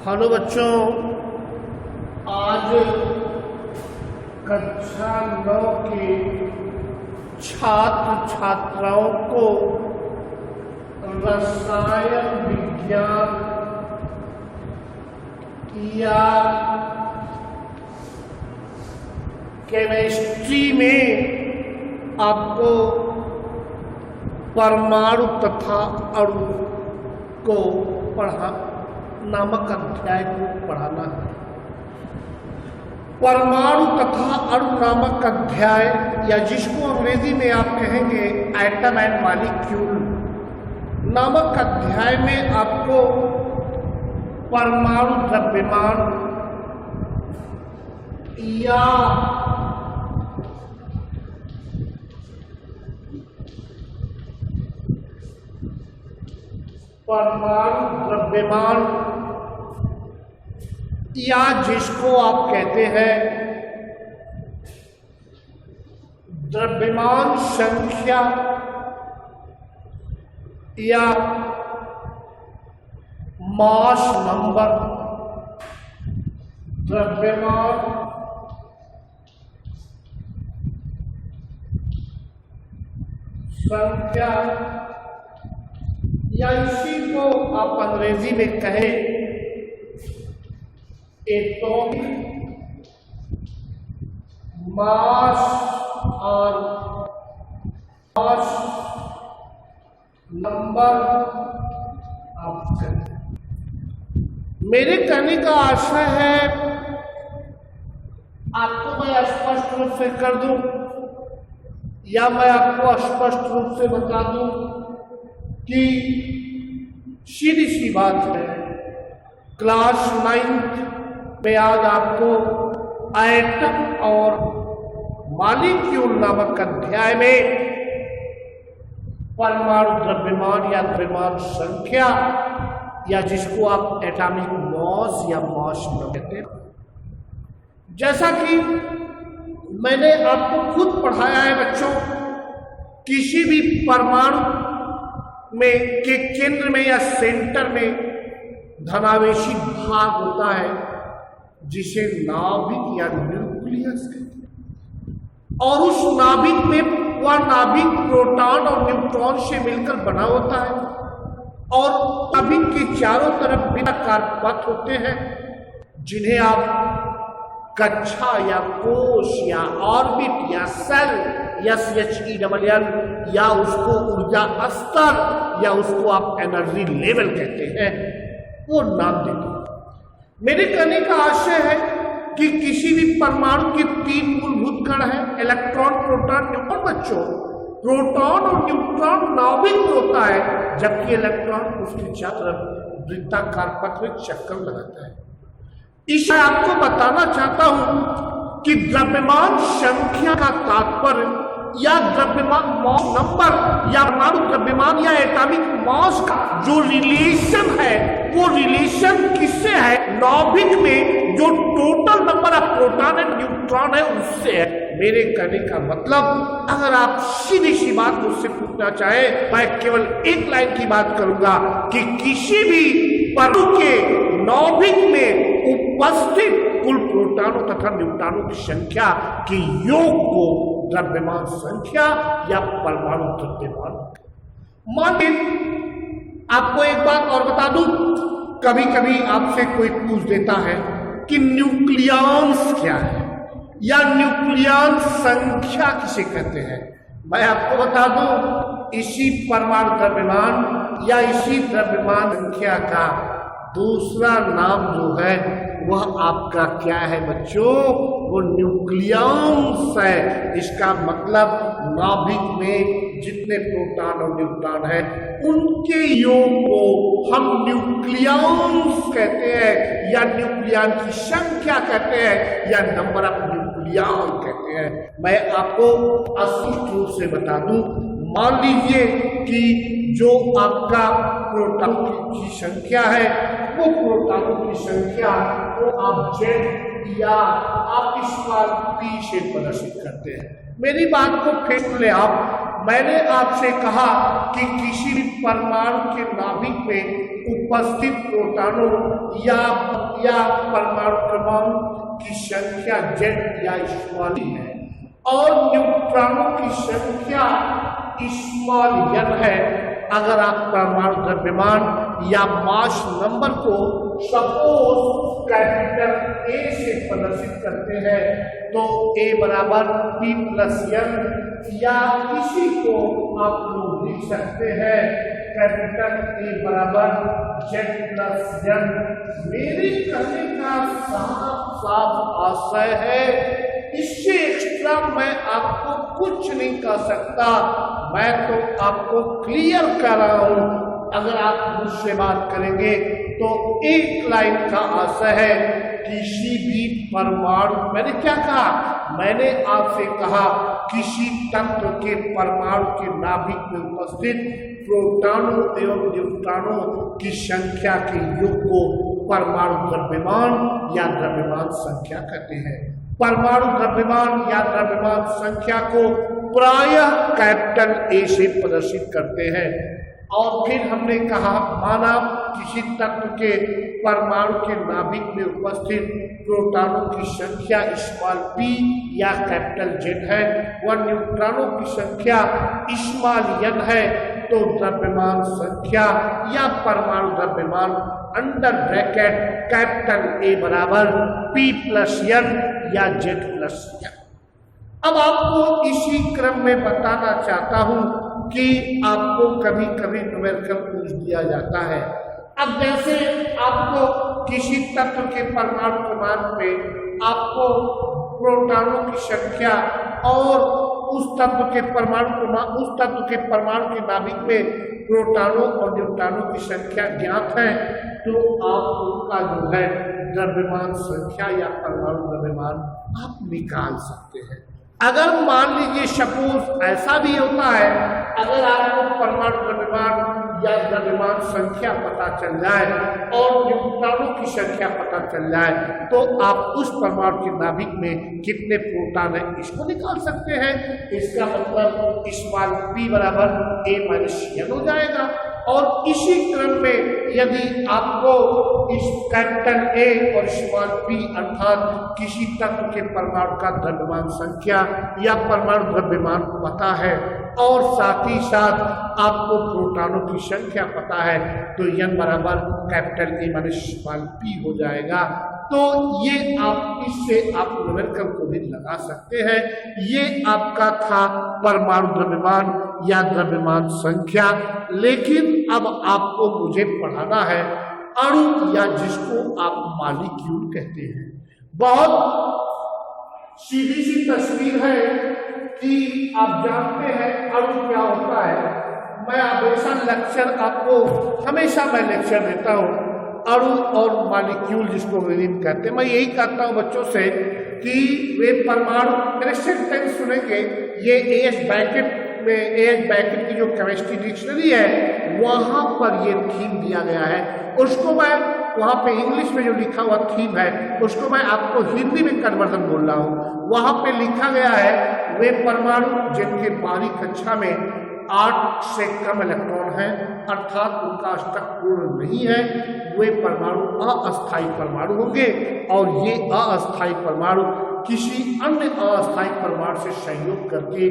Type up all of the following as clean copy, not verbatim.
Hello बच्चों, आज कक्षा 9 के छात्र छात्राओं को रसायन विज्ञान या केमिस्ट्री में आपको परमाणु तथा अणु को नामक अध्याय को पढ़ाना है। परमाणु तथा अणु नामक अध्याय, या जिसको अंग्रेजी में आप कहेंगे एटम एंड मॉलिक्यूल नामक अध्याय में आपको परमाणु द्रव्यमान या परमाणु द्रव्यमान या जिसको आप कहते हैं द्रव्यमान संख्या या मास नंबर, द्रव्यमान संख्या, या इसी को आप अंग्रेजी में कहें एटॉमिक मास और मास नंबर आप कहें। मेरे कहने का आशय है आपको मैं स्पष्ट रूप से कर दूं या मैं आपको स्पष्ट रूप से बता दूं कि सीधी सी बात है, क्लास 9 में आज आपको एटम और मॉलिक्यूल नामक अध्याय में परमाणु द्रव्यमान या द्रव्यमान संख्या, या जिसको आप एटॉमिक मास या मास कहते हैं, जैसा कि मैंने आपको खुद पढ़ाया है बच्चों, किसी भी परमाणु में के केंद्र में या सेंटर में धनावेशी भाग होता है जिसे नाभिक या न्यूक्लियस कहते हैं, और उस नाभिक में वह नाभिक प्रोटॉन और न्यूट्रॉन से मिलकर बना होता है, और नाभिक के चारों तरफ बिंदाकार पथ होते हैं जिन्हें आप कक्षा या कोश या ऑर्बिट या सेल या SHELL या उसको ऊर्जा स्तर या उसको आप एनर्जी लेवल कहते हैं, वो नाम देते हैं। मेरे कहने का आशय है कि किसी भी परमाणु के 3 मूलभूत कण हैं, इलेक्ट्रॉन, प्रोटॉन, न्यूट्रॉन। बच्चों, प्रोटॉन और न्यूट्रॉन नाभिक में होता है, जबकि इलेक्ट्रॉन उसके चारों तरफ वृत्ताकार पथ में चक्कर लगाता है। इसे आपको बताना चाहता हूं कि द्रव्यमान संख्या का तात्पर्य या द्रव्यमान मास नंबर या परमाणु द्रव्यमान या एटॉमिक मास का जो रिलेशन है, वो रिलेशन किससे है? नाभिक में जो total number of proton and neutron है उससे है। मेरे कहने का मतलब, अगर आप सीधी सी बात मुझसे पूछना चाहे, मैं केवल एक लाइन की बात करूंगा कि किसी भी परमाणु के नाभिक में उपस्थित कुल प्रोटॉनों तथा न्यूट्रॉनों की संख्या के योग को द्रव्यमान संख्या या परमाणु द्रव्यमान। मान लीजिए आपको एक बात और बता दूं, कभी कभी आपसे कोई पूछ देता है कि न्यूक्लियॉन्स क्या है या न्यूक्लियॉन संख्या किसे कहते हैं। मैं आपको बता दूं, इसी परमाणु द्रव्यमान या इसी द्रव्यमान संख्या का दूसरा नाम जो है वह आपका क्या है बच्चों? वो न्यूक्लियॉन्स है। इसका मतलब नाभिक में जितने प्रोटॉन और न्यूट्रॉन हैं उनके योग को हम न्यूक्लियॉन्स कहते हैं, या न्यूक्लियॉन की संख्या कहते हैं, या नंबर ऑफ न्यूक्लियॉन कहते हैं। मैं आपको स्पष्ट रूप से बता दूं, मान लीजिए कि जो आपका प्रोटॉन की संख्या है, वो प्रोटॉनों की संख्या को आप Z या आप इस बार P से प्रदर्शित करते हैं। मेरी बात को फिर सुन ले आप। मैंने आपसे कहा कि किसी भी परमाणु के नाभिक में उपस्थित प्रोटॉनों या परमाणु क्रमांक की संख्या Z या स्मॉल है और न्यूट्रॉनों की संख्या स्मॉल n है। अगर आप परमाणु द्रव्यमान या मास नंबर को सपोज कैपिटल A से प्रदर्शित करते हैं तो A बराबर P प्लस n या इसी को आप लोग लिख सकते हैं कैपिटल A बराबर Z प्लस n। मेरे कहने का साफ साफ आशय है, इससे एक्स्ट्रा मैं आपको कुछ नहीं कर सकता। मैं तो आपको क्लियर कर रहा हूं। अगर आप मुझसे बात करेंगे तो एक लाइन का आशय है, किसी भी परमाणु, मैंने क्या कहा, मैंने आपसे कहा किसी तत्व के परमाणु के नाभिक में उपस्थित प्रोटॉनों एवं न्यूट्रॉनों की संख्या के योग को परमाणु द्रव्यमान या द्रव्यमान संख्या कहते हैं। परमाणु द्रव्यमान या द्रव्यमान संख्या को प्रायः कैपिटल A से प्रदर्शित करते हैं। और फिर हमने कहा, माना किसी तत्व के परमाणु के नाभिक में उपस्थित प्रोटॉनों की संख्या स्मॉल p या कैपिटल Z है व न्यूट्रॉनों की संख्या स्मॉल n है, तो द्रव्यमान संख्या या परमाणु द्रव्यमान अंडर ब्रैकेट कैपिटल A बराबर P प्लस n या Z प्लस n। अब आपको इसी क्रम में बताना चाहता हूं कि आपको कभी कभी न्यूमेरिकल पूछ दिया जाता है। अब जैसे आपको किसी तत्व के परमाणु क्रमांक में आपको प्रोटॉनों की संख्या और उस तत्व के परमाणु के नाभिक में प्रोटॉनों और न्यूट्रॉनों की संख्या ज्ञात है, तो आप उनका जो है द्रव्यमान संख्या या परमाणु द्रव्यमान आप निकाल सकते हैं। अगर मान लीजिए सपोज ऐसा भी होता है, अगर आपको परमाणु द्रव्यमान या द्रव्यमान संख्या पता चल जाए और न्यूट्रॉनों की संख्या पता चल जाए, तो आप उस परमाणु के नाभिक में कितने प्रोटॉन है इसको निकाल सकते हैं। इसका मतलब स्मॉल p बराबर A माइनस n हो जाएगा। और इसी क्रम में यदि आपको इस कैपिटल A और स्मॉल p अर्थात किसी तत्व के परमाणु का द्रव्यमान संख्या या परमाणु द्रव्यमान पता है और साथ ही साथ आपको प्रोटॉनों की संख्या पता है, तो n बराबर capital A minus small p हो जाएगा। तो ये आप इससे आप न्यूमेरिकल को भी लगा सकते हैं। ये आपका था परमाणु द्रव्यमान या द्रव्यमान संख्या। लेकिन अब आपको मुझे पढ़ाना है अणु या जिसको आप मॉलिक्यूल कहते हैं। बहुत सीधी सी तस्वीर है कि आप जानते हैं अणु क्या होता है। मैं हमेशा हमेशा लेक्चर देता हूँ अणु और मॉलिक्यूल जिसको अंग्रेजी कहते हैं। मैं यही कहता हूँ बच्चों से कि वे परमाणु, मेरे सेंटेंस सुनेंगे, ये A.H. बैकेट की जो केमिस्ट्री डिक्शनरी है वहाँ पर ये थीम दिया गया है। उसको मैं वहाँ पे इंग्लिश में जो लिखा हुआ थीम है उसको मैं आपको हिंदी में कन्वर्जन बोल रहा हूँ। वहाँ पे लिखा गया है वे परमाणु जिनके बाहरी कक्षा में 8 से कम इलेक्ट्रॉन हैं, अर्थात उनका अष्टक पूर्ण नहीं है, वे परमाणु अस्थायी परमाणु होंगे। और ये अस्थायी परमाणु किसी अन्य अस्थायी परमाणु से संयोग करके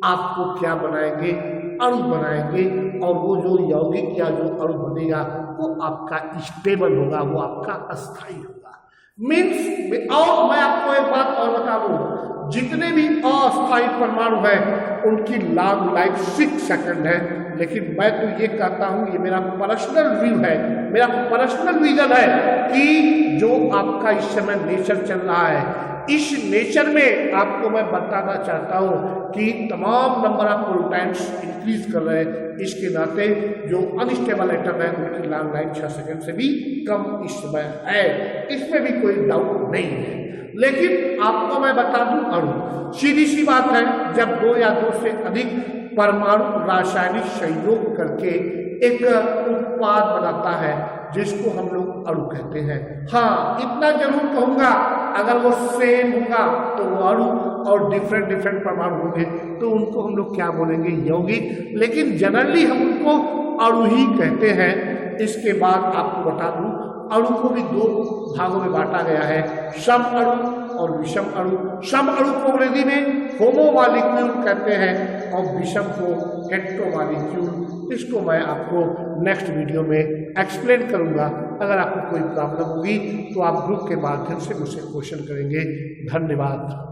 आपको क्या बनाएंगे, अणु बनाएंगे। और वो जो यौगिक या जो अणु बनेगा वो आपका स्टेबल होगा, वो आपका अस्थायी होगा। मीन्स, और मैं आपको एक बात और बता दूं, जितने भी अस्थायी परमाणु हैं उनकी लॉन्ग लाइफ 6 सेकंड है। लेकिन मैं तो ये कहता हूँ, ये मेरा पर्सनल व्यू है, मेरा पर्सनल विजन है कि जो आपका इस समय नेचर चल रहा है, इस नेचर में आपको मैं बताना चाहता हूँ कि तमाम नंबर ऑफ प्रोटॉन्स इंक्रीज कर रहे हैं। इसके नाते जो अनस्टेबल एटम है उनकी लॉन्ग लाइफ 6 सेकंड से भी कम इस समय है, इसमें भी कोई डाउट नहीं है। लेकिन आपको मैं बता दूं, अणु सीधी सी बात है, जब 2 या 2 से अधिक परमाणु रासायनिक संयोग करके एक उत्पाद बनाता है जिसको हम लोग अणु कहते हैं। हाँ, इतना जरूर कहूँगा, अगर वो सेम होगा तो वो अणु, और डिफरेंट परमाणु होंगे तो उनको हम लोग क्या बोलेंगे, यौगिक। लेकिन जनरली हम उनको अणु ही कहते हैं। इसके बाद आपको बता दूं अणु को भी दो भागों में बांटा गया है, सम अणु और विषम अणु। सम अणु को अंग्रेजी में होमोमॉलिक्यूल कहते हैं और विषम को हेटेरोमॉलिक्यूल। इसको मैं आपको नेक्स्ट वीडियो में एक्सप्लेन करूंगा। अगर आपको कोई प्रॉब्लम होगी तो आप ग्रुप के माध्यम से मुझसे क्वेश्चन करेंगे। धन्यवाद।